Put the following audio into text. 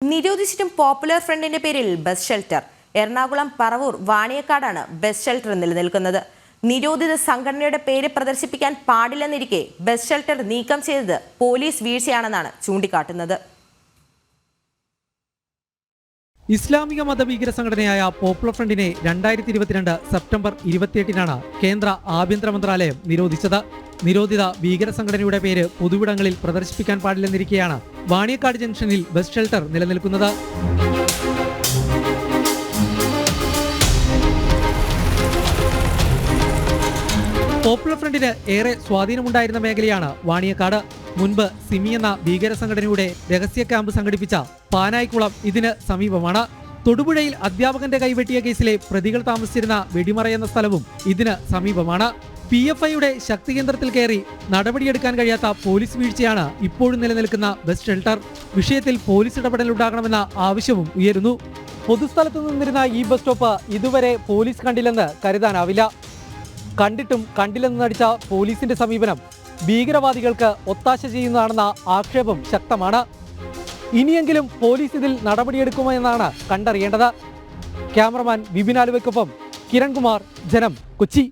നിരോധിച്ചിട്ടും popular ഫ്രണ്ടിന്റെ പേരിൽ bus shelter. Ernakulam Paravur വാണിയക്കാടാണ് ബസ് ഷെൽട്ടർ നിലനിൽക്കുന്നത്. നിരോധിത സംഘടനയുടെ പേര് പ്രദർശിപ്പിക്കാൻ പാടില്ലെന്നിരിക്കെ ബസ് ഷെൽട്ടർ നീക്കം ചെയ്തത് പോലീസ് വീഴ്ചയാണെന്നാണ് ചൂണ്ടിക്കാട്ടുന്നത്. ഇസ്ലാമിക മതഭീകര സംഘടനയായ പോപ്പുലർ ഫ്രണ്ടിനെ 2022 സെപ്റ്റംബർ 28-നാണ് കേന്ദ്ര ആഭ്യന്തര മന്ത്രാലയം നിരോധിച്ചത്. നിരോധിത ഭീകര സംഘടനയുടെ പേര് പൊതുവിടങ്ങളിൽ പ്രദർശിപ്പിക്കാൻ പാടില്ലെന്നിരിക്കെയാണ് വാണിയക്കാട് ജംഗ്ഷനിൽ ബസ് ഷെൽട്ടർ നിലനിൽക്കുന്നത്. പോപ്പുലർ ഫ്രണ്ടിന് ഏറെ സ്വാധീനമുണ്ടായിരുന്ന മേഖലയാണ് വാണിയക്കാട്. മുൻപ് സിമി എന്ന ഭീകര സംഘടനയുടെ രഹസ്യ ക്യാമ്പ് സംഘടിപ്പിച്ച പാനായിക്കുളം ഇതിന് സമീപമാണ്. തൊടുപുഴയിൽ അധ്യാപകന്റെ കൈവെട്ടിയ കേസിലെ പ്രതികൾ താമസിച്ചിരുന്ന വെടിമറയെന്ന സ്ഥലവും ഇതിന് സമീപമാണ്. PFIയുടെ ശക്തി കേന്ദ്രത്തിൽ കയറി നടപടിയെടുക്കാൻ കഴിയാത്ത പോലീസ് വീഴ്ചയാണ് ഇപ്പോഴും നിലനിൽക്കുന്ന ബസ് ഷെൽട്ടർ. വിഷയത്തിൽ പോലീസ് ഇടപെടലുണ്ടാകണമെന്ന ആവശ്യവും ഉയരുന്നു. പൊതുസ്ഥലത്തു നിന്നിരുന്ന ഈ ബസ് സ്റ്റോപ്പ് ഇതുവരെ പോലീസ് കണ്ടില്ലെന്ന് കരുതാനാവില്ല. കണ്ടിട്ടും കണ്ടില്ലെന്ന് നടിച്ച പോലീസിന്റെ സമീപനം ഭീകരവാദികൾക്ക് ഒത്താശ ചെയ്യുന്നതാണെന്ന ആക്ഷേപം ശക്തമാണ്. ഇനിയെങ്കിലും പോലീസ് ഇതിൽ നടപടിയെടുക്കുമോ എന്നാണ് കണ്ടറിയേണ്ടത്. ക്യാമറമാൻ വിപിൻ ആലുവയ്ക്കൊപ്പം കിരൺകുമാർ, ജനം, കൊച്ചി.